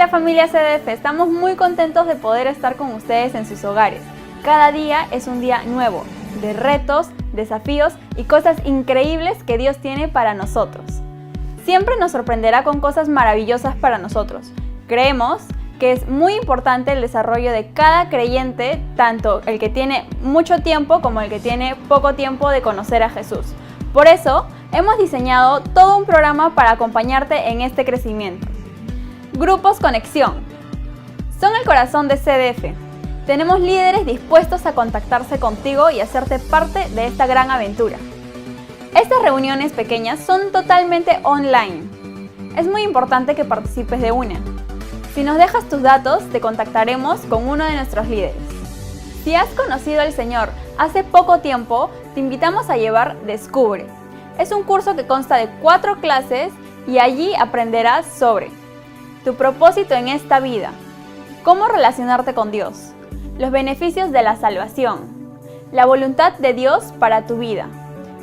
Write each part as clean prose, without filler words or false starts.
Hola familia CDF, estamos muy contentos de poder estar con ustedes en sus hogares. Cada día es un día nuevo, de retos, desafíos y cosas increíbles que Dios tiene para nosotros. Siempre nos sorprenderá con cosas maravillosas para nosotros. Creemos que es muy importante el desarrollo de cada creyente, tanto el que tiene mucho tiempo como el que tiene poco tiempo de conocer a Jesús. Por eso, hemos diseñado todo un programa para acompañarte en este crecimiento. Grupos Conexión. Son el corazón de CDF. Tenemos líderes dispuestos a contactarse contigo y hacerte parte de esta gran aventura. Estas reuniones pequeñas son totalmente online. Es muy importante que participes de una. Si nos dejas tus datos, te contactaremos con uno de nuestros líderes. Si has conocido al Señor hace poco tiempo, te invitamos a llevar Descubre. Es un curso que consta de 4 clases y allí aprenderás sobre tu propósito en esta vida, cómo relacionarte con Dios, los beneficios de la salvación, la voluntad de Dios para tu vida,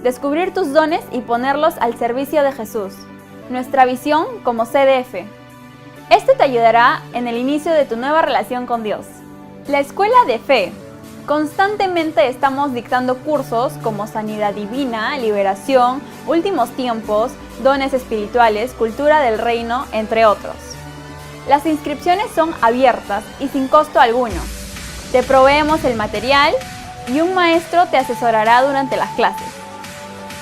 descubrir tus dones y ponerlos al servicio de Jesús, nuestra visión como CDF. Esto te ayudará en el inicio de tu nueva relación con Dios. La Escuela de Fe. Constantemente estamos dictando cursos como Sanidad Divina, Liberación, Últimos Tiempos, Dones Espirituales, Cultura del Reino, entre otros. Las inscripciones son abiertas y sin costo alguno. Te proveemos el material y un maestro te asesorará durante las clases.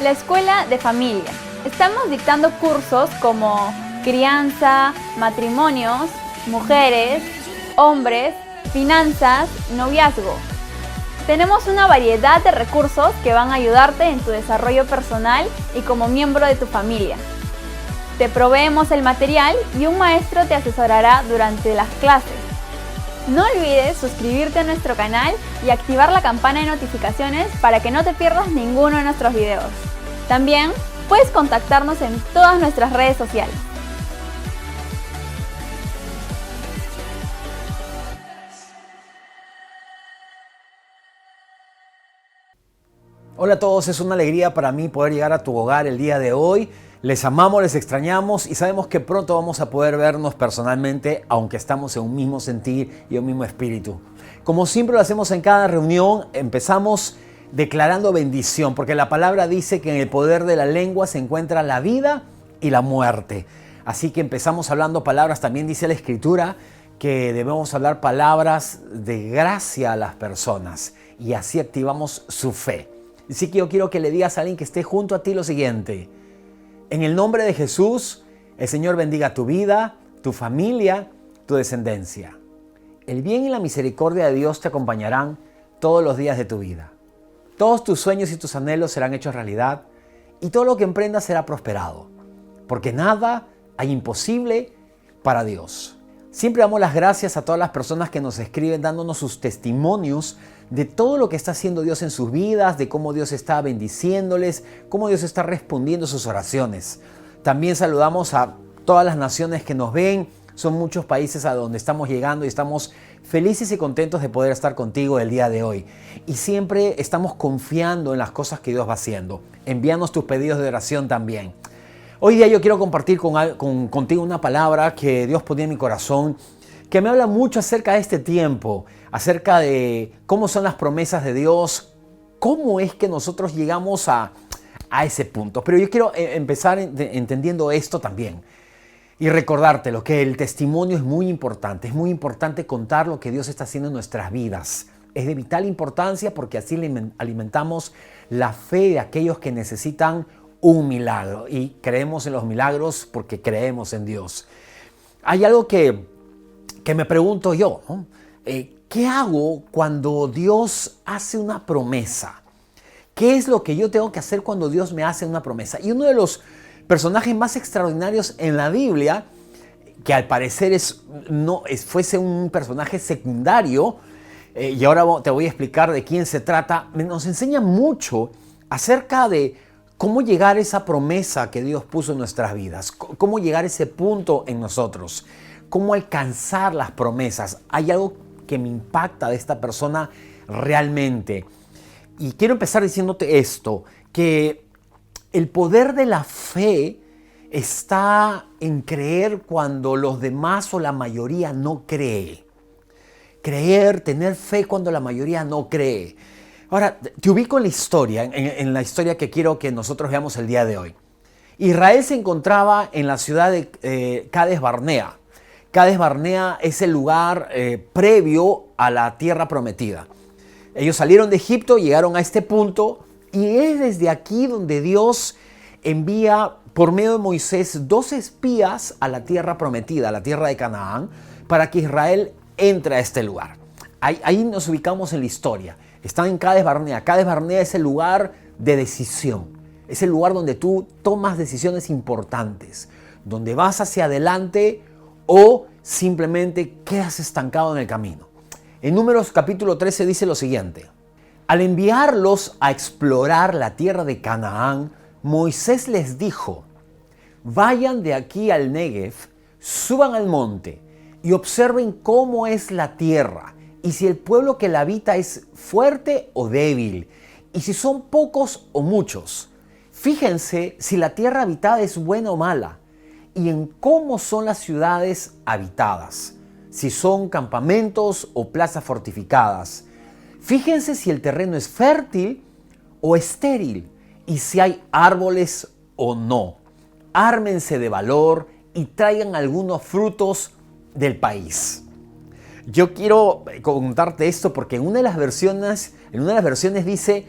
La Escuela de Familia. Estamos dictando cursos como crianza, matrimonios, mujeres, hombres, finanzas, noviazgo. Tenemos una variedad de recursos que van a ayudarte en tu desarrollo personal y como miembro de tu familia. Te proveemos el material y un maestro te asesorará durante las clases. No olvides suscribirte a nuestro canal y activar la campana de notificaciones para que no te pierdas ninguno de nuestros videos. También puedes contactarnos en todas nuestras redes sociales. Hola a todos, es una alegría para mí poder llegar a tu hogar el día de hoy. Les amamos, les extrañamos y sabemos que pronto vamos a poder vernos personalmente, aunque estamos en un mismo sentir y un mismo espíritu. Como siempre lo hacemos en cada reunión, empezamos declarando bendición, porque la palabra dice que en el poder de la lengua se encuentra la vida y la muerte. Así que empezamos hablando palabras, también dice la Escritura que debemos hablar palabras de gracia a las personas y así activamos su fe. Así que yo quiero que le digas a alguien que esté junto a ti lo siguiente. En el nombre de Jesús, el Señor bendiga tu vida, tu familia, tu descendencia. El bien y la misericordia de Dios te acompañarán todos los días de tu vida. Todos tus sueños y tus anhelos serán hechos realidad y todo lo que emprendas será prosperado. Porque nada hay imposible para Dios. Siempre damos las gracias a todas las personas que nos escriben dándonos sus testimonios de todo lo que está haciendo Dios en sus vidas, de cómo Dios está bendiciéndoles, cómo Dios está respondiendo sus oraciones. También saludamos a todas las naciones que nos ven. Son muchos países a donde estamos llegando y estamos felices y contentos de poder estar contigo el día de hoy. Y siempre estamos confiando en las cosas que Dios va haciendo. Envíanos tus pedidos de oración también. Hoy día yo quiero compartir contigo una palabra que Dios ponía en mi corazón, que me habla mucho acerca de este tiempo, acerca de cómo son las promesas de Dios, cómo es que nosotros llegamos a ese punto. Pero yo quiero empezar entendiendo esto también y recordártelo, que el testimonio es muy importante contar lo que Dios está haciendo en nuestras vidas. Es de vital importancia porque así alimentamos la fe de aquellos que necesitan un milagro y creemos en los milagros porque creemos en Dios. Hay algo que me pregunto yo, ¿no? ¿Qué hago cuando Dios hace una promesa? ¿Qué es lo que yo tengo que hacer cuando Dios me hace una promesa? Y uno de los personajes más extraordinarios en la Biblia, que al parecer fuese un personaje secundario, y ahora te voy a explicar de quién se trata, nos enseña mucho acerca de cómo llegar a esa promesa que Dios puso en nuestras vidas, cómo llegar a ese punto en nosotros, cómo alcanzar las promesas. Hay algo que me impacta de esta persona realmente. Y quiero empezar diciéndote esto, que el poder de la fe está en creer cuando los demás o la mayoría no cree. Creer, tener fe cuando la mayoría no cree. Ahora, te ubico en la historia, en la historia que quiero que nosotros veamos el día de hoy. Israel se encontraba en la ciudad de Cades Barnea. Cades Barnea es el lugar previo a la tierra prometida. Ellos salieron de Egipto, llegaron a este punto y es desde aquí donde Dios envía por medio de Moisés 2 espías a la tierra prometida, a la tierra de Canaán, para que Israel entre a este lugar. Ahí nos ubicamos en la historia. Están en Cades Barnea. Cades Barnea es el lugar de decisión. Es el lugar donde tú tomas decisiones importantes, donde vas hacia adelante o simplemente quedas estancado en el camino. En Números capítulo 13 dice lo siguiente: al enviarlos a explorar la tierra de Canaán, Moisés les dijo: vayan de aquí al Negev, suban al monte y observen cómo es la tierra y si el pueblo que la habita es fuerte o débil y si son pocos o muchos. Fíjense si la tierra habitada es buena o mala y en cómo son las ciudades habitadas, si son campamentos o plazas fortificadas. Fíjense si el terreno es fértil o estéril y si hay árboles o no. Ármense de valor y traigan algunos frutos del país. Yo quiero contarte esto porque en una de las versiones dice: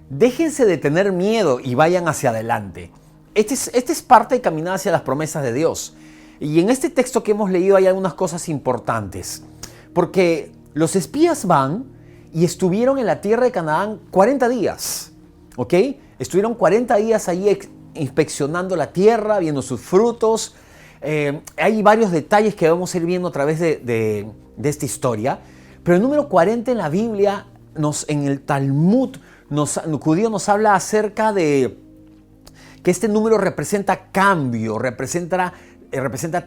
déjense de tener miedo y vayan hacia adelante. Este es parte de caminar hacia las promesas de Dios. Y en este texto que hemos leído hay algunas cosas importantes. Porque los espías van y estuvieron en la tierra de Canaán 40 días. ¿Ok? Estuvieron 40 días allí inspeccionando la tierra, viendo sus frutos. Hay varios detalles que vamos a ir viendo a través de esta historia. Pero el número 40 en la Biblia, en el Talmud judío, nos habla acerca de que este número representa cambio, representa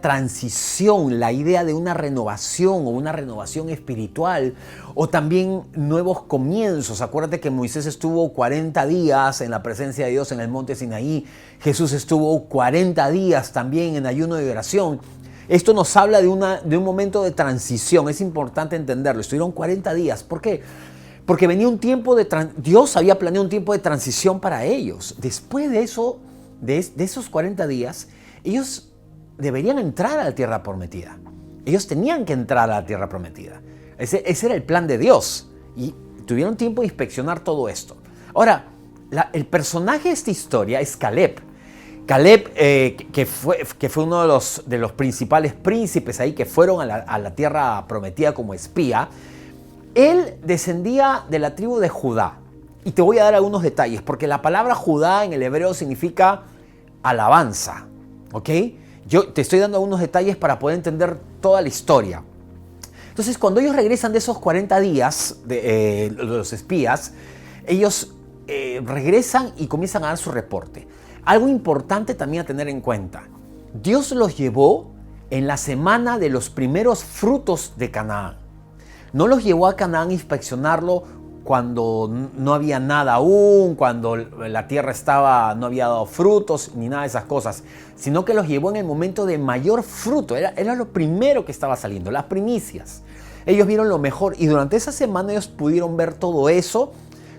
transición, la idea de una renovación o una renovación espiritual o también nuevos comienzos. Acuérdate que Moisés estuvo 40 días en la presencia de Dios en el monte Sinaí. Jesús estuvo 40 días también en ayuno y oración. Esto nos habla de un momento de transición. Es importante entenderlo. Estuvieron 40 días. ¿Por qué? Porque venía un tiempo Dios había planeado un tiempo de transición para ellos. Después de eso, de esos 40 días, ellos deberían entrar a la tierra prometida. Ellos tenían que entrar a la tierra prometida. Ese era el plan de Dios. Y tuvieron tiempo de inspeccionar todo esto. Ahora, el personaje de esta historia es Caleb. Caleb, que fue uno de los principales príncipes ahí que fueron a la tierra prometida como espía. Él descendía de la tribu de Judá. Y te voy a dar algunos detalles, porque la palabra Judá en el hebreo significa alabanza. ¿Ok? Yo te estoy dando algunos detalles para poder entender toda la historia. Entonces, cuando ellos regresan de esos 40 días de los espías, ellos regresan y comienzan a dar su reporte. Algo importante también a tener en cuenta: Dios los llevó en la semana de los primeros frutos de Canaán. No los llevó a Canaán a inspeccionarlo cuando no había nada aún, cuando la tierra no había dado frutos, ni nada de esas cosas, sino que los llevó en el momento de mayor fruto. Era lo primero que estaba saliendo, las primicias. Ellos vieron lo mejor y durante esa semana ellos pudieron ver todo eso.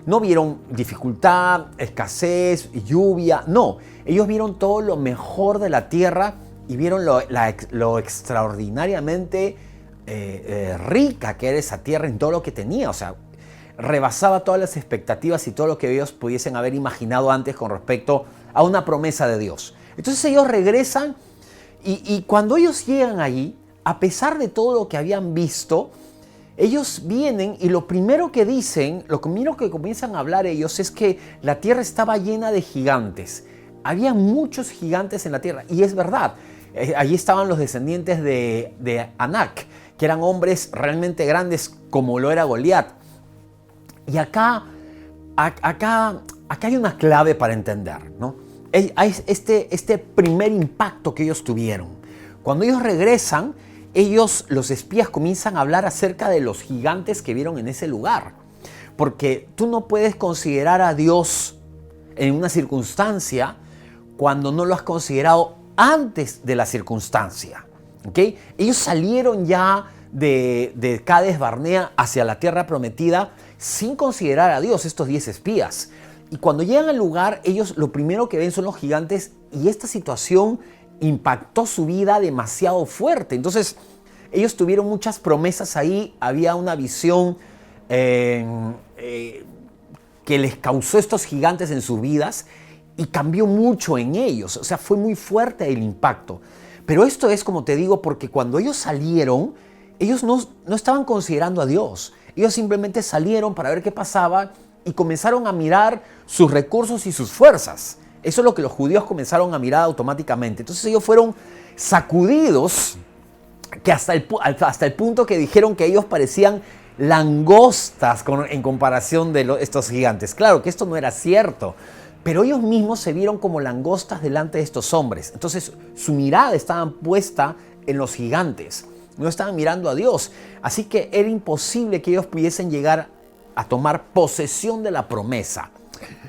No vieron dificultad, escasez, lluvia, no. Ellos vieron todo lo mejor de la tierra y vieron lo extraordinariamente rica que era esa tierra en todo lo que tenía. O sea, rebasaba todas las expectativas y todo lo que ellos pudiesen haber imaginado antes con respecto a una promesa de Dios. Entonces ellos regresan y cuando ellos llegan allí, a pesar de todo lo que habían visto, ellos vienen y lo primero que dicen, lo primero que comienzan a hablar ellos es que la tierra estaba llena de gigantes. Había muchos gigantes en la tierra y es verdad. Allí estaban los descendientes de Anac, que eran hombres realmente grandes como lo era Goliat. Y acá hay una clave para entender, ¿no? Hay este primer impacto que ellos tuvieron. Cuando ellos regresan, los espías comienzan a hablar acerca de los gigantes que vieron en ese lugar. Porque tú no puedes considerar a Dios en una circunstancia cuando no lo has considerado antes de la circunstancia. ¿Okay? Ellos salieron ya de Cades Barnea hacia la tierra prometida sin considerar a Dios, estos 10 espías. Y cuando llegan al lugar, ellos lo primero que ven son los gigantes, y esta situación impactó su vida demasiado fuerte. Entonces, ellos tuvieron muchas promesas ahí, había una visión que les causó estos gigantes en sus vidas y cambió mucho en ellos. O sea, fue muy fuerte el impacto. Pero esto es, como te digo, porque cuando ellos salieron, ellos no estaban considerando a Dios. Ellos simplemente salieron para ver qué pasaba y comenzaron a mirar sus recursos y sus fuerzas. Eso es lo que los judíos comenzaron a mirar automáticamente. Entonces ellos fueron sacudidos, que hasta el punto que dijeron que ellos parecían langostas en comparación de estos gigantes. Claro que esto no era cierto, pero ellos mismos se vieron como langostas delante de estos hombres. Entonces su mirada estaba puesta en los gigantes, no estaban mirando a Dios. Así que era imposible que ellos pudiesen llegar a tomar posesión de la promesa.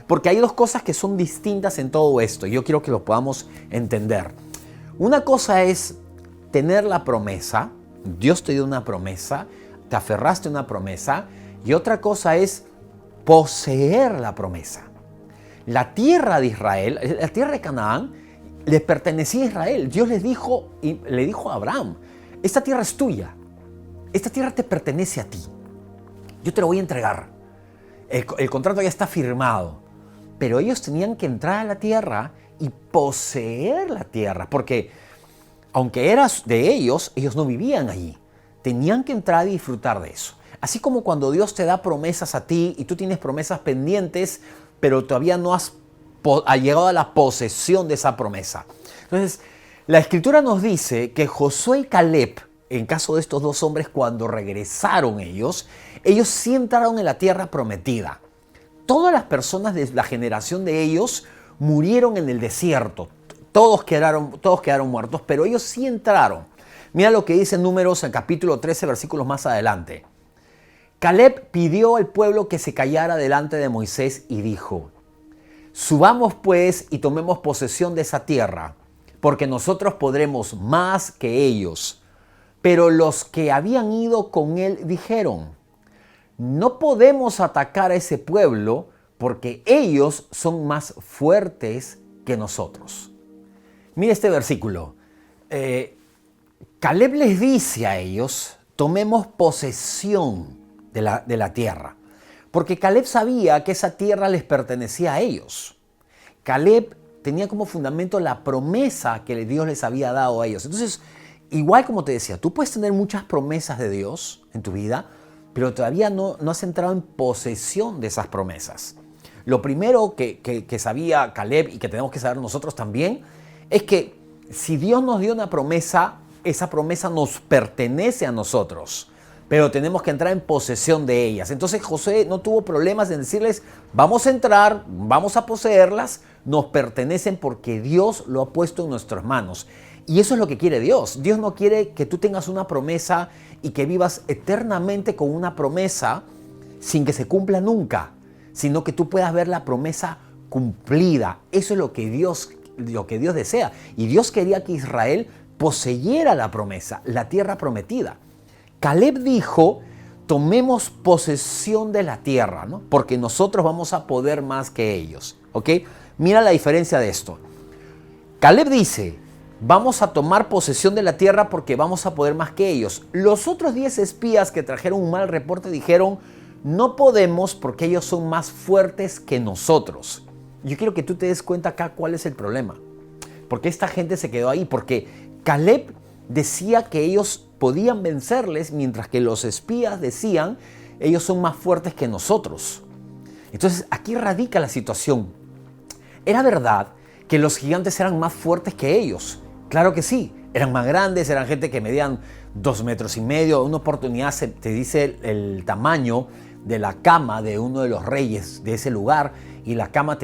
Porque hay dos cosas que son distintas en todo esto, y yo quiero que lo podamos entender. Una cosa es tener la promesa, Dios te dio una promesa, te aferraste a una promesa, y otra cosa es poseer la promesa. La tierra de Israel, la tierra de Canaán, le pertenecía a Israel. Dios le dijo a Abraham, esta tierra es tuya, esta tierra te pertenece a ti, yo te lo voy a entregar. El contrato ya está firmado, pero ellos tenían que entrar a la tierra y poseer la tierra, porque aunque era de ellos, ellos no vivían allí. Tenían que entrar y disfrutar de eso. Así como cuando Dios te da promesas a ti y tú tienes promesas pendientes, pero todavía no has llegado a la posesión de esa promesa. Entonces, la Escritura nos dice que Josué y Caleb, en caso de estos dos hombres, cuando regresaron ellos sí entraron en la tierra prometida. Todas las personas de la generación de ellos murieron en el desierto. Todos quedaron muertos, pero ellos sí entraron. Mira lo que dice Números en capítulo 13, versículos más adelante. Caleb pidió al pueblo que se callara delante de Moisés y dijo: subamos pues y tomemos posesión de esa tierra, porque nosotros podremos más que ellos. Pero los que habían ido con él dijeron: no podemos atacar a ese pueblo porque ellos son más fuertes que nosotros. Mira este versículo. Caleb les dice a ellos: tomemos posesión de la tierra. Porque Caleb sabía que esa tierra les pertenecía a ellos. Caleb tenía como fundamento la promesa que Dios les había dado a ellos. Entonces, igual como te decía, tú puedes tener muchas promesas de Dios en tu vida, pero todavía no has entrado en posesión de esas promesas. Lo primero que sabía Caleb y que tenemos que saber nosotros también es que si Dios nos dio una promesa, esa promesa nos pertenece a nosotros, pero tenemos que entrar en posesión de ellas. Entonces Josué no tuvo problemas en decirles: vamos a entrar, vamos a poseerlas, nos pertenecen porque Dios lo ha puesto en nuestras manos. Y eso es lo que quiere Dios. Dios no quiere que tú tengas una promesa y que vivas eternamente con una promesa sin que se cumpla nunca, sino que tú puedas ver la promesa cumplida. Eso es lo que Dios desea. Y Dios quería que Israel poseyera la promesa, la tierra prometida. Caleb dijo: tomemos posesión de la tierra, ¿no? Porque nosotros vamos a poder más que ellos. ¿Ok? Mira la diferencia de esto. Caleb dice: vamos a tomar posesión de la tierra porque vamos a poder más que ellos. Los otros 10 espías que trajeron un mal reporte dijeron: no podemos porque ellos son más fuertes que nosotros. Yo quiero que tú te des cuenta acá cuál es el problema. Porque esta gente se quedó ahí. Porque Caleb decía que ellos podían vencerles, mientras que los espías decían: ellos son más fuertes que nosotros. Entonces aquí radica la situación. Era verdad que los gigantes eran más fuertes que ellos. Claro que sí, eran más grandes, eran gente que medían 2,5 metros. Una oportunidad te dice el tamaño de la cama de uno de los reyes de ese lugar, y la cama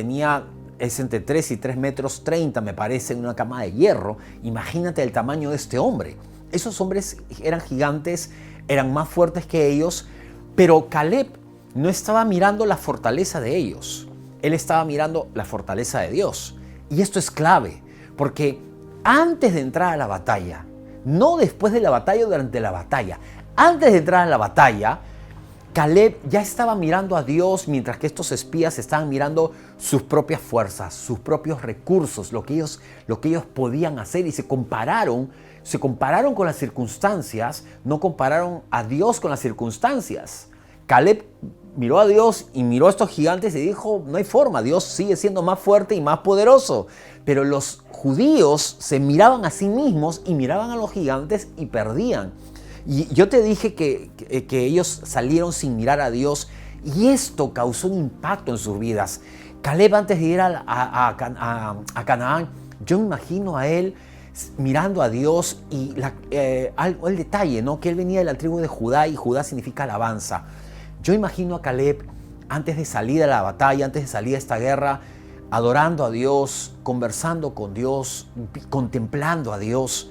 es entre 3 y 3,30 metros, me parece, una cama de hierro. Imagínate el tamaño de este hombre. Esos hombres eran gigantes, eran más fuertes que ellos, pero Caleb no estaba mirando la fortaleza de ellos. Él estaba mirando la fortaleza de Dios. Y esto es clave, porque antes de entrar a la batalla, no después de la batalla o durante la batalla. Antes de entrar a la batalla, Caleb ya estaba mirando a Dios mientras que estos espías estaban mirando sus propias fuerzas, sus propios recursos, lo que ellos podían hacer, y se compararon con las circunstancias, no compararon a Dios con las circunstancias. Caleb miró a Dios y miró a estos gigantes y dijo, no hay forma, Dios sigue siendo más fuerte y más poderoso. Pero los judíos se miraban a sí mismos y miraban a los gigantes y perdían. Y yo te dije que ellos salieron sin mirar a Dios, y esto causó un impacto en sus vidas. Caleb, antes de ir a Canaán, yo me imagino a él mirando a Dios y el detalle, ¿no? Que él venía de la tribu de Judá, y Judá significa alabanza. Yo imagino a Caleb antes de salir a la batalla, antes de salir a esta guerra, adorando a Dios, conversando con Dios, contemplando a Dios.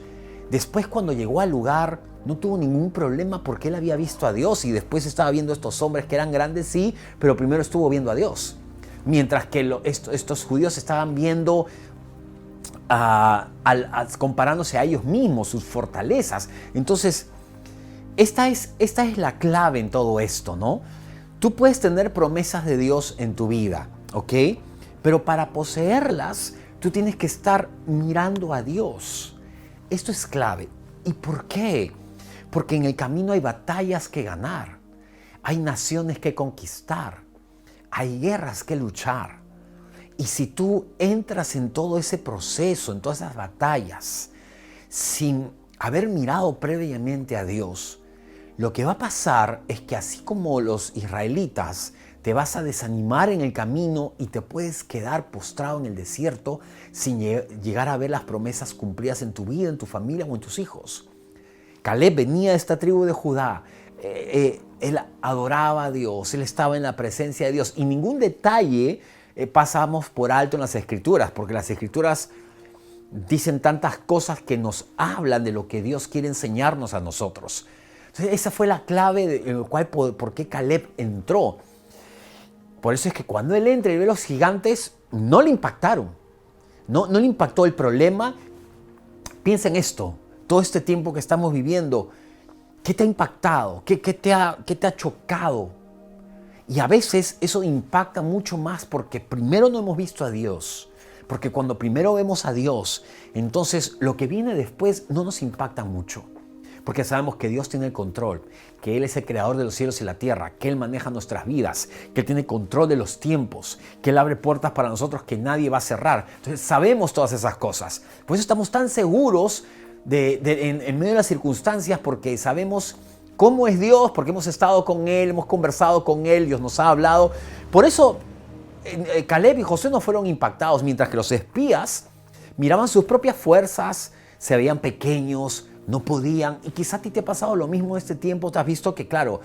Después, cuando llegó al lugar, no tuvo ningún problema porque él había visto a Dios, y después estaba viendo a estos hombres que eran grandes, sí, pero primero estuvo viendo a Dios. Mientras que estos judíos estaban viendo, comparándose a ellos mismos, sus fortalezas. Entonces, esta es la clave en todo esto, ¿no? Tú puedes tener promesas de Dios en tu vida, ¿ok? Pero para poseerlas, tú tienes que estar mirando a Dios. Esto es clave. ¿Y por qué? Porque en el camino hay batallas que ganar, hay naciones que conquistar, hay guerras que luchar. Y si tú entras en todo ese proceso, en todas esas batallas, sin haber mirado previamente a Dios, lo que va a pasar es que, así como los israelitas, te vas a desanimar en el camino y te puedes quedar postrado en el desierto sin llegar a ver las promesas cumplidas en tu vida, en tu familia o en tus hijos. Caleb venía de esta tribu de Judá. Él adoraba a Dios, él estaba en la presencia de Dios, y ningún detalle pasamos por alto en las Escrituras, porque las Escrituras dicen tantas cosas que nos hablan de lo que Dios quiere enseñarnos a nosotros. Entonces, esa fue la clave por qué Caleb entró. Por eso es que cuando él entra y ve los gigantes, no le impactaron. No le impactó el problema. Piensa en esto. Todo este tiempo que estamos viviendo, ¿qué te ha impactado? ¿Qué te ha chocado? Y a veces eso impacta mucho más porque primero no hemos visto a Dios. Porque cuando primero vemos a Dios, entonces lo que viene después no nos impacta mucho. Porque sabemos que Dios tiene el control, que Él es el creador de los cielos y la tierra, que Él maneja nuestras vidas, que Él tiene control de los tiempos, que Él abre puertas para nosotros que nadie va a cerrar. Entonces sabemos todas esas cosas. Por eso estamos tan seguros en medio de las circunstancias, porque sabemos cómo es Dios, porque hemos estado con Él, hemos conversado con Él, Dios nos ha hablado. Por eso Caleb y Josué no fueron impactados, mientras que los espías miraban sus propias fuerzas, se veían pequeños, no podían. Y quizá a ti te ha pasado lo mismo este tiempo. Te has visto que, claro,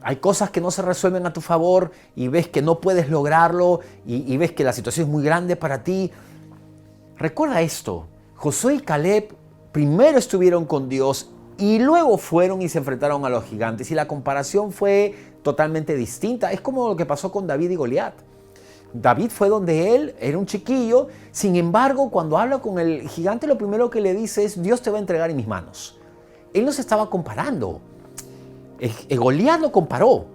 hay cosas que no se resuelven a tu favor y ves que no puedes lograrlo y ves que la situación es muy grande para ti. Recuerda esto: Josué y Caleb primero estuvieron con Dios y luego fueron y se enfrentaron a los gigantes, y la comparación fue totalmente distinta. Es como lo que pasó con David y Goliat. David fue donde él era un chiquillo, sin embargo, cuando habla con el gigante, lo primero que le dice es: Dios te va a entregar en mis manos. Él no se estaba comparando. Goliat lo comparó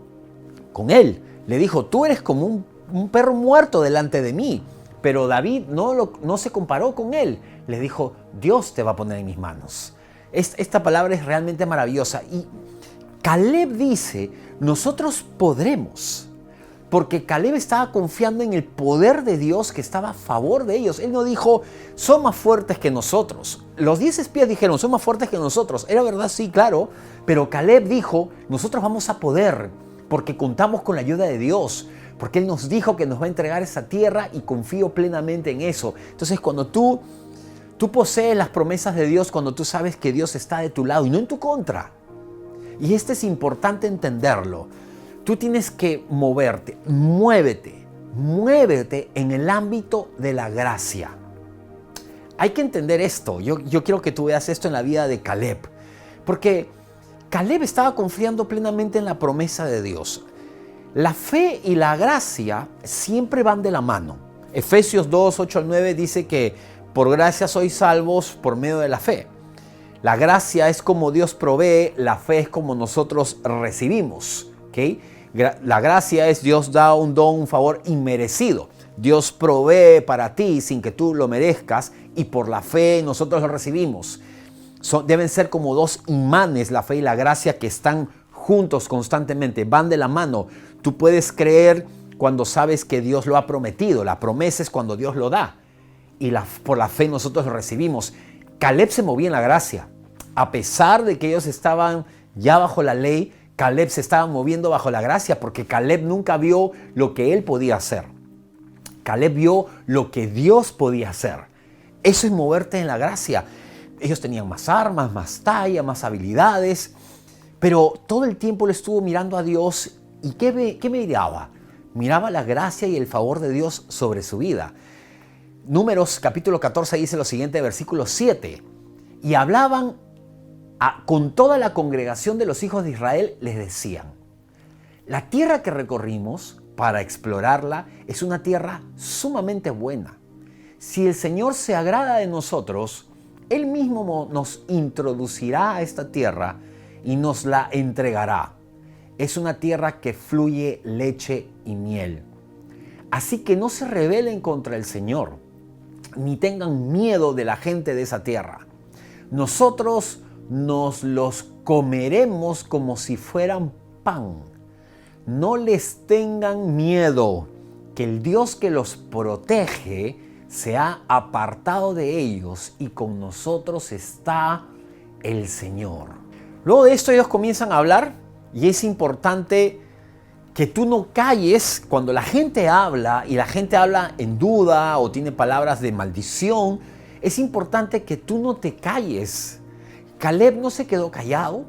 con él. Le dijo: tú eres como un perro muerto delante de mí. Pero David no se comparó con él. Le dijo: Dios te va a poner en mis manos. Esta palabra es realmente maravillosa. Y Caleb dice: nosotros podremos. Porque Caleb estaba confiando en el poder de Dios que estaba a favor de ellos. Él no dijo: son más fuertes que nosotros. Los 10 espías dijeron: son más fuertes que nosotros. Era verdad, sí, claro. Pero Caleb dijo: nosotros vamos a poder, porque contamos con la ayuda de Dios. Porque Él nos dijo que nos va a entregar esa tierra, y confío plenamente en eso. Entonces, cuando tú posees las promesas de Dios, cuando tú sabes que Dios está de tu lado y no en tu contra. Y esto es importante entenderlo. Tú tienes que moverte, muévete en el ámbito de la gracia. Hay que entender esto. Yo quiero que tú veas esto en la vida de Caleb. Porque Caleb estaba confiando plenamente en la promesa de Dios. La fe y la gracia siempre van de la mano. Efesios 2, 8 al 9 dice que por gracia sois salvos por medio de la fe. La gracia es como Dios provee, la fe es como nosotros recibimos. ¿Okay? La gracia es Dios da un don, un favor inmerecido. Dios provee para ti sin que tú lo merezcas y por la fe nosotros lo recibimos. Deben ser como dos imanes, la fe y la gracia, que están juntos constantemente, van de la mano. Tú puedes creer cuando sabes que Dios lo ha prometido. La promesa es cuando Dios lo da y por la fe nosotros lo recibimos. Caleb se movía en la gracia. A pesar de que ellos estaban ya bajo la ley, Caleb se estaba moviendo bajo la gracia porque Caleb nunca vio lo que él podía hacer. Caleb vio lo que Dios podía hacer. Eso es moverte en la gracia. Ellos tenían más armas, más talla, más habilidades, pero todo el tiempo le estuvo mirando a Dios. ¿Y qué miraba? Miraba la gracia y el favor de Dios sobre su vida. Números capítulo 14 dice lo siguiente, versículo 7. Y hablaban con toda la congregación de los hijos de Israel, les decían: la tierra que recorrimos para explorarla es una tierra sumamente buena. Si el Señor se agrada de nosotros, Él mismo nos introducirá a esta tierra y nos la entregará. Es una tierra que fluye leche y miel. Así que no se rebelen contra el Señor, ni tengan miedo de la gente de esa tierra. Nosotros nos los comeremos como si fueran pan. No les tengan miedo, que el Dios que los protege se ha apartado de ellos y con nosotros está el Señor. Luego de esto ellos comienzan a hablar y es importante que tú no calles cuando la gente habla y la gente habla en duda o tiene palabras de maldición. Es importante que tú no te calles. Caleb no se quedó callado.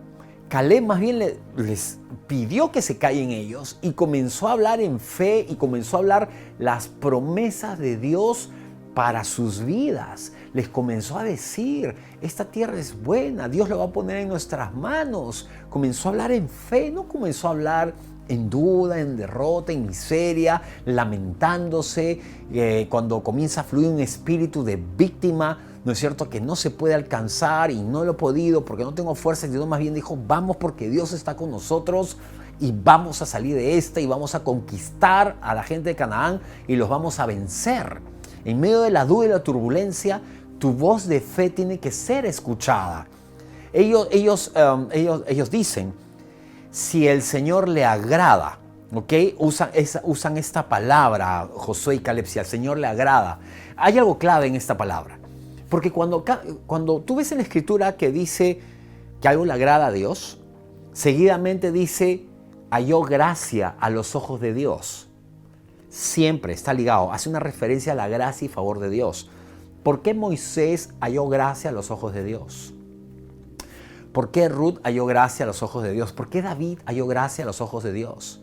Caleb más bien les pidió que se callen ellos y comenzó a hablar en fe y comenzó a hablar las promesas de Dios para sus vidas. Les comenzó a decir: esta tierra es buena, Dios la va a poner en nuestras manos. Comenzó a hablar en fe, no comenzó a hablar en duda, en derrota, en miseria, lamentándose, cuando comienza a fluir un espíritu de víctima, ¿no es cierto?, que no se puede alcanzar y no lo he podido porque no tengo fuerza. Dios más bien dijo: vamos, porque Dios está con nosotros y vamos a salir de esta y vamos a conquistar a la gente de Canaán y los vamos a vencer. En medio de la duda y la turbulencia, tu voz de fe tiene que ser escuchada. Ellos dicen: si el Señor le agrada, ¿ok? Usan esta palabra, Josué y Caleb, si al Señor le agrada. Hay algo clave en esta palabra. Porque cuando tú ves en la Escritura que dice que algo le agrada a Dios, seguidamente dice: halló gracia a los ojos de Dios. Siempre está ligado, hace una referencia a la gracia y favor de Dios. ¿Por qué Moisés halló gracia a los ojos de Dios? ¿Por qué Ruth halló gracia a los ojos de Dios? ¿Por qué David halló gracia a los ojos de Dios?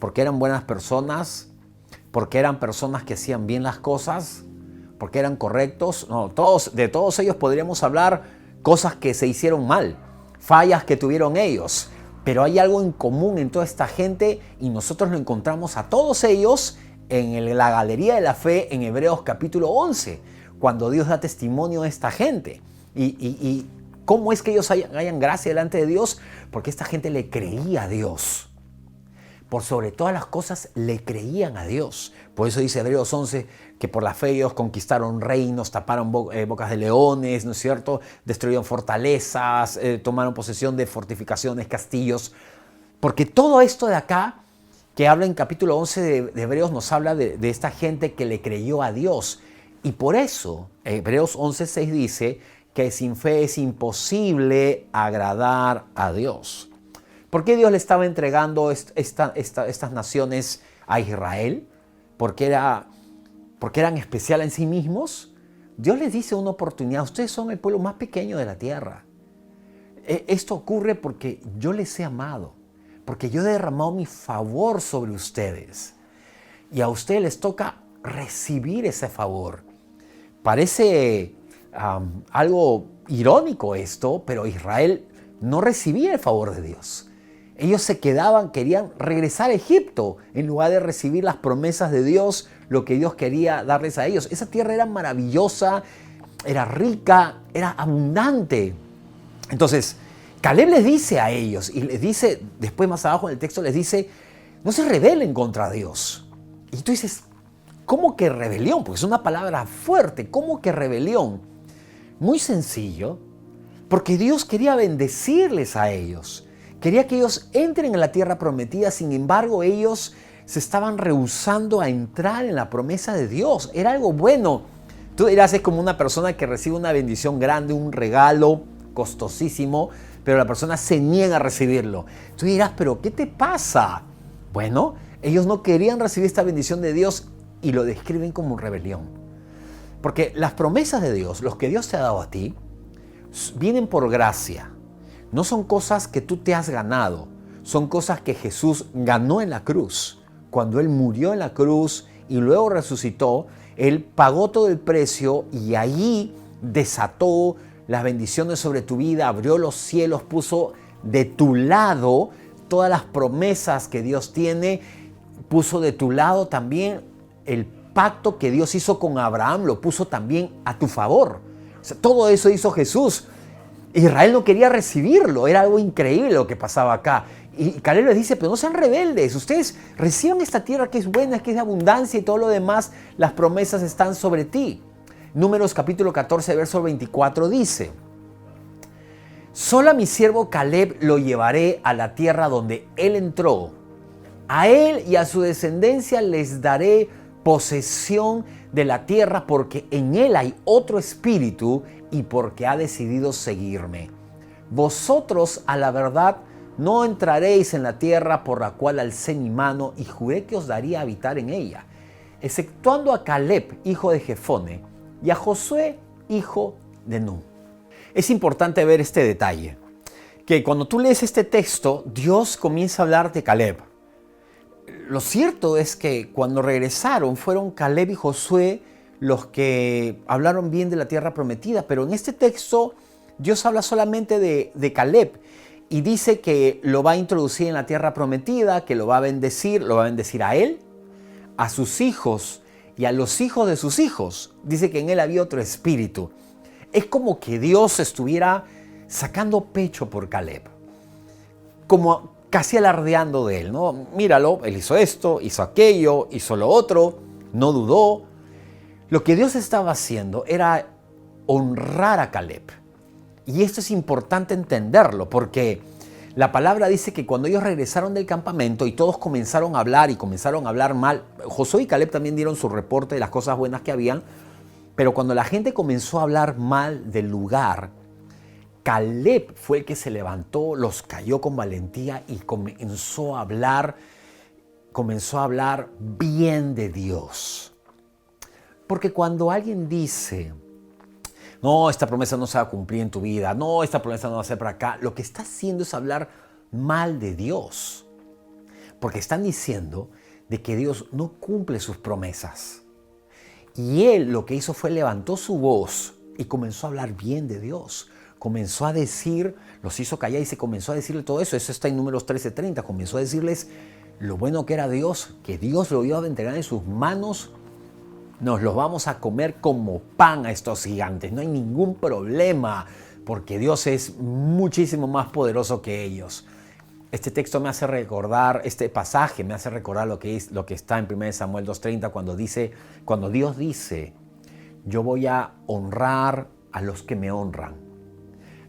¿Porque eran buenas personas? ¿Porque eran personas que hacían bien las cosas? ¿Porque eran correctos? No, de todos ellos podríamos hablar cosas que se hicieron mal, fallas que tuvieron ellos. Pero hay algo en común en toda esta gente y nosotros lo encontramos a todos ellos en la galería de la fe en Hebreos capítulo 11, cuando Dios da testimonio de esta gente. Y ¿cómo es que ellos hayan gracia delante de Dios? Porque esta gente le creía a Dios. Por sobre todas las cosas le creían a Dios. Por eso dice Hebreos 11 que por la fe ellos conquistaron reinos, taparon bocas de leones, ¿no es cierto? Destruyeron fortalezas, tomaron posesión de fortificaciones, castillos. Porque todo esto de acá, que habla en capítulo 11 de Hebreos, nos habla de esta gente que le creyó a Dios. Y por eso Hebreos 11:6 dice que sin fe es imposible agradar a Dios. ¿Por qué Dios le estaba entregando estas naciones a Israel? ¿Porque eran especiales en sí mismos? Dios les dice una oportunidad: ustedes son el pueblo más pequeño de la tierra. Esto ocurre porque yo les he amado, porque yo he derramado mi favor sobre ustedes. Y a ustedes les toca recibir ese favor. Parece algo irónico esto, pero Israel no recibía el favor de Dios. Ellos se querían regresar a Egipto en lugar de recibir las promesas de Dios, lo que Dios quería darles a ellos. Esa tierra era maravillosa, era rica, era abundante. Entonces, Caleb les dice a ellos, y les dice, después más abajo en el texto les dice, no se rebelen contra Dios. Y tú dices, ¿cómo que rebelión? Porque es una palabra fuerte. ¿Cómo que rebelión? Muy sencillo, porque Dios quería bendecirles a ellos. Quería que ellos entren en la tierra prometida, sin embargo ellos se estaban rehusando a entrar en la promesa de Dios. Era algo bueno. Tú dirás, es como una persona que recibe una bendición grande, un regalo costosísimo, pero la persona se niega a recibirlo. Tú dirás, ¿pero qué te pasa? Bueno, ellos no querían recibir esta bendición de Dios y lo describen como rebelión. Porque las promesas de Dios, los que Dios te ha dado a ti, vienen por gracia. No son cosas que tú te has ganado, son cosas que Jesús ganó en la cruz. Cuando Él murió en la cruz y luego resucitó, Él pagó todo el precio y allí desató las bendiciones sobre tu vida, abrió los cielos, puso de tu lado todas las promesas que Dios tiene, puso de tu lado también el pacto que Dios hizo con Abraham, lo puso también a tu favor. O sea, todo eso hizo Jesús. Israel no quería recibirlo, era algo increíble lo que pasaba acá. Y Caleb les dice, pero no sean rebeldes, ustedes reciban esta tierra que es buena, que es de abundancia y todo lo demás, las promesas están sobre ti. Números capítulo 14, verso 24 dice, solo a mi siervo Caleb lo llevaré a la tierra donde él entró. A él y a su descendencia les daré posesión de la tierra porque en él hay otro espíritu y porque ha decidido seguirme. Vosotros a la verdad no entraréis en la tierra por la cual alcé mi mano y juré que os daría habitar en ella, exceptuando a Caleb, hijo de Jefone, y a Josué, hijo de Nun. Es importante ver este detalle, que cuando tú lees este texto, Dios comienza a hablar de Caleb. Lo cierto es que cuando regresaron fueron Caleb y Josué los que hablaron bien de la tierra prometida, pero en este texto Dios habla solamente de Caleb y dice que lo va a introducir en la tierra prometida, que lo va a bendecir a él, a sus hijos y a los hijos de sus hijos. Dice que en él había otro espíritu. Es como que Dios estuviera sacando pecho por Caleb, como casi alardeando de él, ¿no? Míralo, él hizo esto, hizo aquello, hizo lo otro, no dudó. Lo que Dios estaba haciendo era honrar a Caleb. Y esto es importante entenderlo porque la palabra dice que cuando ellos regresaron del campamento y todos comenzaron a hablar y comenzaron a hablar mal, Josué y Caleb también dieron su reporte de las cosas buenas que habían, pero cuando la gente comenzó a hablar mal del lugar, Caleb fue el que se levantó, los cayó con valentía y comenzó a hablar bien de Dios. Porque cuando alguien dice, no, esta promesa no se va a cumplir en tu vida, no, esta promesa no va a ser para acá, lo que está haciendo es hablar mal de Dios. Porque están diciendo de que Dios no cumple sus promesas. Y él lo que hizo fue levantó su voz y comenzó a hablar bien de Dios. Comenzó a decir, los hizo callar y se comenzó a decirle todo eso. Eso está en Números 13:30. Comenzó a decirles lo bueno que era Dios, que Dios lo iba a entregar en sus manos. Nos los vamos a comer como pan a estos gigantes. No hay ningún problema porque Dios es muchísimo más poderoso que ellos. Este texto me hace recordar, este pasaje me hace recordar lo que está en 1 Samuel 2:30 cuando Dios dice, yo voy a honrar a los que me honran.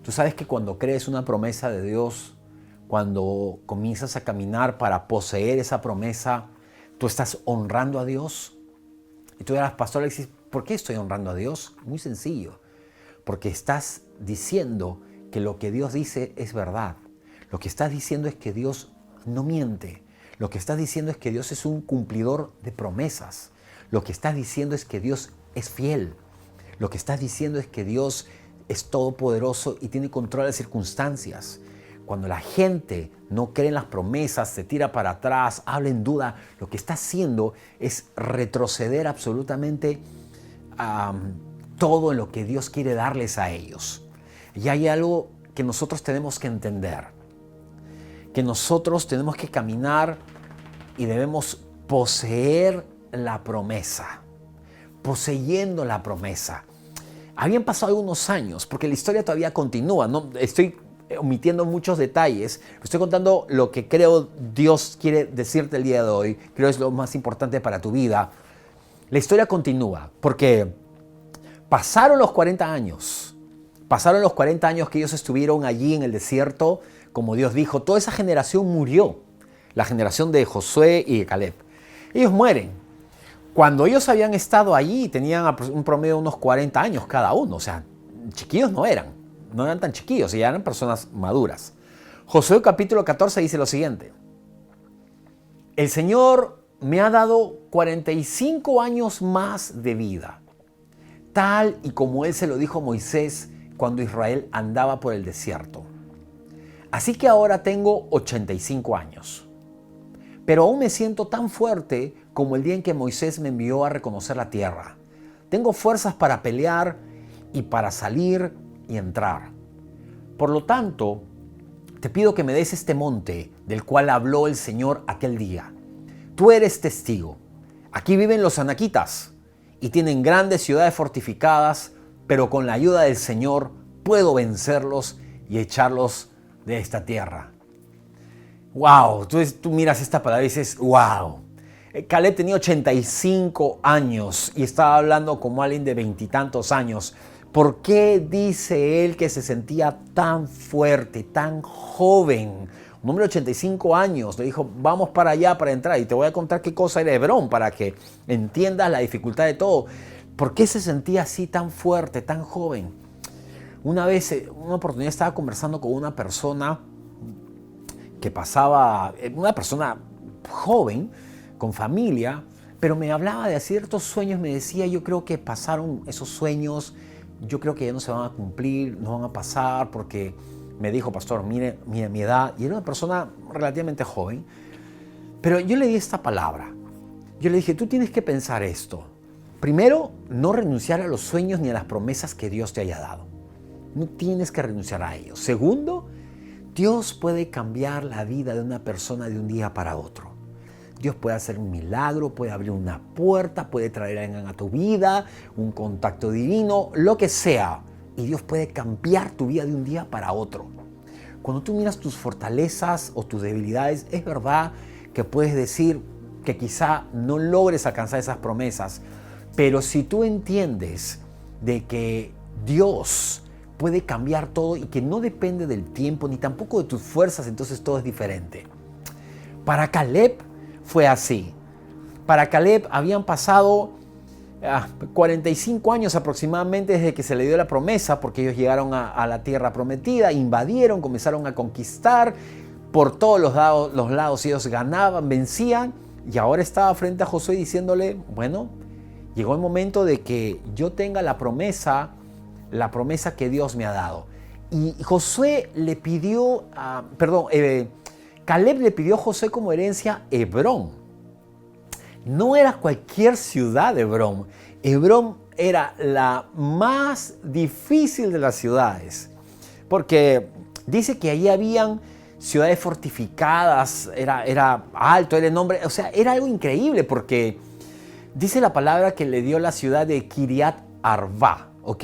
Tú sabes que cuando crees una promesa de Dios, cuando comienzas a caminar para poseer esa promesa, tú estás honrando a Dios. Y tú dirás, Pastor Alexis, ¿por qué estoy honrando a Dios? Muy sencillo, porque estás diciendo que lo que Dios dice es verdad. Lo que estás diciendo es que Dios no miente. Lo que estás diciendo es que Dios es un cumplidor de promesas. Lo que estás diciendo es que Dios es fiel. Lo que estás diciendo es que Dios es todopoderoso y tiene control de las circunstancias. Cuando la gente no cree en las promesas, se tira para atrás, habla en duda, lo que está haciendo es retroceder absolutamente todo en lo que Dios quiere darles a ellos. Y hay algo que nosotros tenemos que entender, que nosotros tenemos que caminar y debemos poseer la promesa, poseyendo la promesa. Habían pasado algunos años, porque la historia todavía continúa. No estoy omitiendo muchos detalles. Estoy contando lo que creo Dios quiere decirte el día de hoy. Creo es lo más importante para tu vida. La historia continúa, porque pasaron los 40 años. Pasaron los 40 años que ellos estuvieron allí en el desierto. Como Dios dijo, toda esa generación murió. La generación de Josué y de Caleb. Ellos mueren. Cuando ellos habían estado allí, tenían un promedio de unos 40 años cada uno. O sea, chiquillos no eran tan chiquillos, ya eran personas maduras. Josué capítulo 14 dice lo siguiente. El Señor me ha dado 45 años más de vida, tal y como Él se lo dijo a Moisés cuando Israel andaba por el desierto. Así que ahora tengo 85 años. Pero aún me siento tan fuerte como el día en que Moisés me envió a reconocer la tierra. Tengo fuerzas para pelear y para salir y entrar. Por lo tanto, te pido que me des este monte del cual habló el Señor aquel día. Tú eres testigo. Aquí viven los anaquitas y tienen grandes ciudades fortificadas, pero con la ayuda del Señor puedo vencerlos y echarlos de esta tierra. ¡Wow! Tú miras esta palabra y dices, ¡wow! Caleb tenía 85 años y estaba hablando como alguien de 20 y tantos años. ¿Por qué dice él que se sentía tan fuerte, tan joven? Un hombre de 85 años le dijo, vamos para allá para entrar y te voy a contar qué cosa era Hebrón para que entiendas la dificultad de todo. ¿Por qué se sentía así tan fuerte, tan joven? Una vez, una oportunidad, estaba conversando con una persona que pasaba, una persona joven, con familia, pero me hablaba de ciertos sueños, me decía, yo creo que pasaron esos sueños, yo creo que ya no se van a cumplir, no van a pasar, porque me dijo, pastor, mire mi edad, y era una persona relativamente joven, pero yo le di esta palabra. Yo le dije, tú tienes que pensar esto. Primero, no renunciar a los sueños ni a las promesas que Dios te haya dado. No tienes que renunciar a ellos. Segundo, Dios puede cambiar la vida de una persona de un día para otro. Dios puede hacer un milagro, puede abrir una puerta, puede traer a alguien a tu vida, un contacto divino, lo que sea. Y Dios puede cambiar tu vida de un día para otro. Cuando tú miras tus fortalezas o tus debilidades, es verdad que puedes decir que quizá no logres alcanzar esas promesas, pero si tú entiendes de que Dios puede cambiar todo y que no depende del tiempo ni tampoco de tus fuerzas, entonces todo es diferente. Para Caleb fue así. Para Caleb habían pasado 45 años aproximadamente desde que se le dio la promesa, porque ellos llegaron a la tierra prometida, invadieron, comenzaron a conquistar por todos los lados, ellos ganaban, vencían, y ahora estaba frente a Josué diciéndole, bueno, llegó el momento de que yo tenga la promesa que Dios me ha dado. Y Josué le pidió, Caleb le pidió a Josué como herencia Hebrón. No era cualquier ciudad Hebrón. Hebrón era la más difícil de las ciudades, porque dice que allí habían ciudades fortificadas, era alto, era el nombre, o sea, era algo increíble, porque dice la palabra que le dio la ciudad de Kiriat Arba, ¿ok?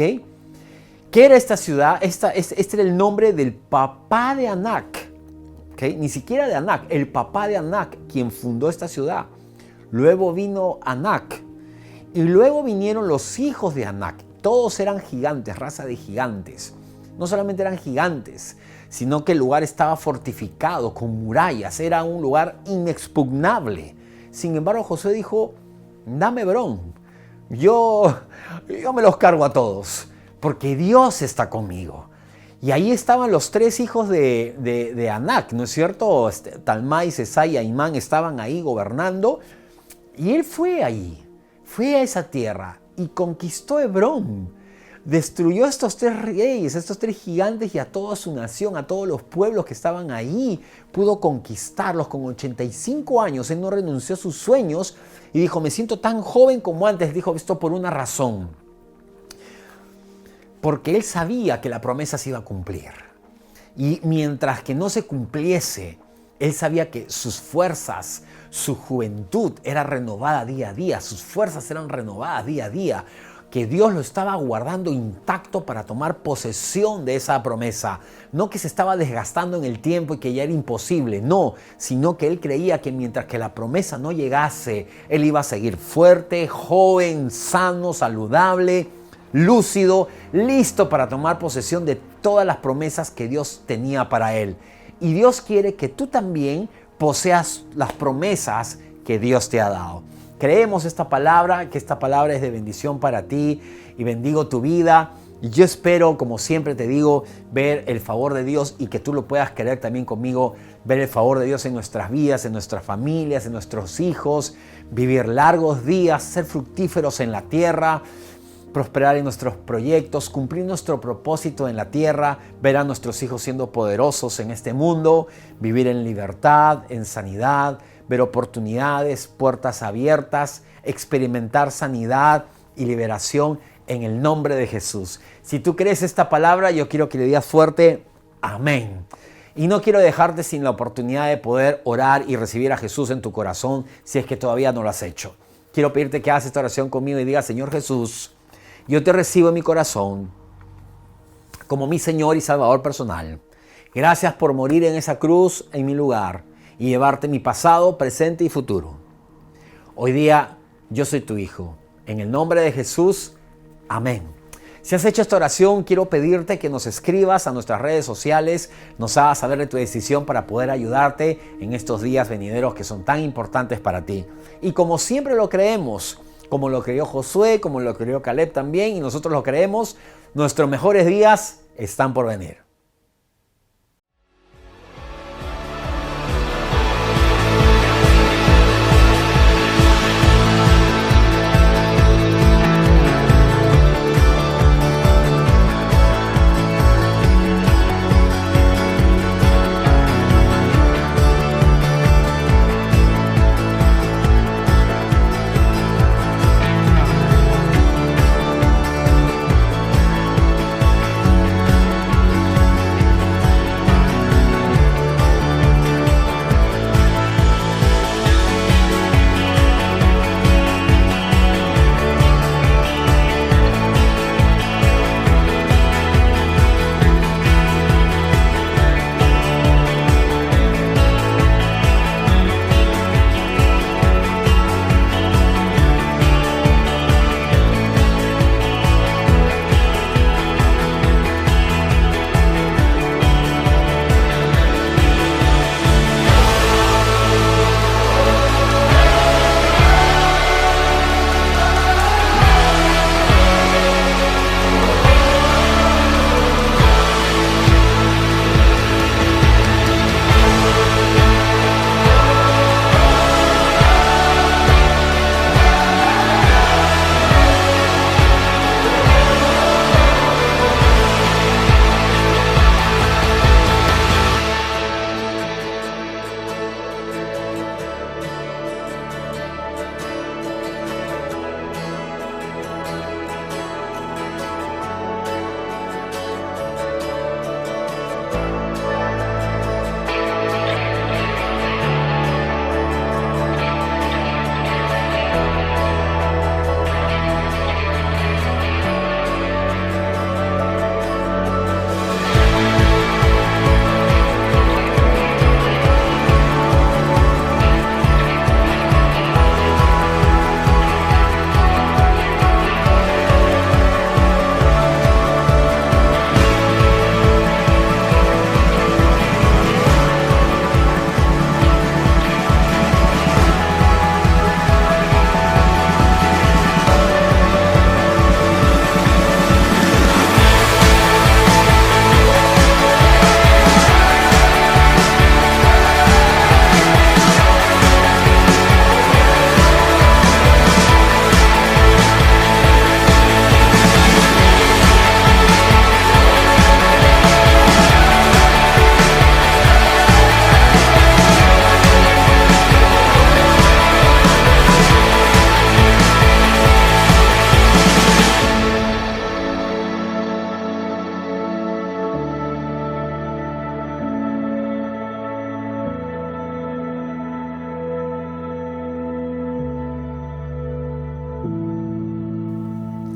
¿Qué era esta ciudad? Este era el nombre del papá de Anac, ¿ok? Ni siquiera de Anac, el papá de Anac, quien fundó esta ciudad. Luego vino Anac y luego vinieron los hijos de Anac. Todos eran gigantes, raza de gigantes. No solamente eran gigantes, sino que el lugar estaba fortificado con murallas. Era un lugar inexpugnable. Sin embargo, Josué dijo, dame Hebrón. Yo me los cargo a todos, porque Dios está conmigo. Y ahí estaban los tres hijos de Anac, ¿no es cierto? Talmai, Sesai y Ahimán estaban ahí gobernando. Y él fue ahí, fue a esa tierra y conquistó Hebrón. Destruyó a estos tres reyes, a estos tres gigantes y a toda su nación, a todos los pueblos que estaban ahí. Pudo conquistarlos con 85 años. Él no renunció a sus sueños y dijo, me siento tan joven como antes. Dijo esto por una razón. Porque él sabía que la promesa se iba a cumplir. Y mientras que no se cumpliese, él sabía que sus fuerzas, su juventud era renovada día a día. Sus fuerzas eran renovadas día a día. que Dios lo estaba guardando intacto para tomar posesión de esa promesa. No que se estaba desgastando en el tiempo y que ya era imposible, no, sino que él creía que mientras que la promesa no llegase, él iba a seguir fuerte, joven, sano, saludable, lúcido, listo para tomar posesión de todas las promesas que Dios tenía para él. Y Dios quiere que tú también poseas las promesas que Dios te ha dado. Creemos esta palabra, que esta palabra es de bendición para ti y bendigo tu vida. Y yo espero, como siempre te digo, ver el favor de Dios y que tú lo puedas querer también conmigo, ver el favor de Dios en nuestras vidas, en nuestras familias, en nuestros hijos, vivir largos días, ser fructíferos en la tierra, prosperar en nuestros proyectos, cumplir nuestro propósito en la tierra, ver a nuestros hijos siendo poderosos en este mundo, vivir en libertad, en sanidad, ver oportunidades, puertas abiertas, experimentar sanidad y liberación en el nombre de Jesús. Si tú crees esta palabra, yo quiero que le digas fuerte, amén. Y no quiero dejarte sin la oportunidad de poder orar y recibir a Jesús en tu corazón si es que todavía no lo has hecho. Quiero pedirte que hagas esta oración conmigo y digas, Señor Jesús, yo te recibo en mi corazón como mi Señor y Salvador personal. Gracias por morir en esa cruz en mi lugar y llevarte mi pasado, presente y futuro. Hoy día yo soy tu hijo. En el nombre de Jesús, amén. Si has hecho esta oración, quiero pedirte que nos escribas a nuestras redes sociales, nos hagas saber de tu decisión para poder ayudarte en estos días venideros que son tan importantes para ti. Y como siempre lo creemos, como lo creyó Josué, como lo creyó Caleb también, y nosotros lo creemos, nuestros mejores días están por venir.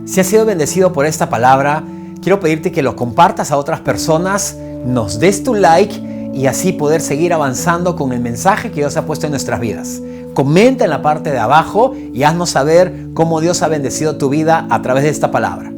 Si has sido bendecido por esta palabra, quiero pedirte que lo compartas a otras personas, nos des tu like y así poder seguir avanzando con el mensaje que Dios ha puesto en nuestras vidas. Comenta en la parte de abajo y haznos saber cómo Dios ha bendecido tu vida a través de esta palabra.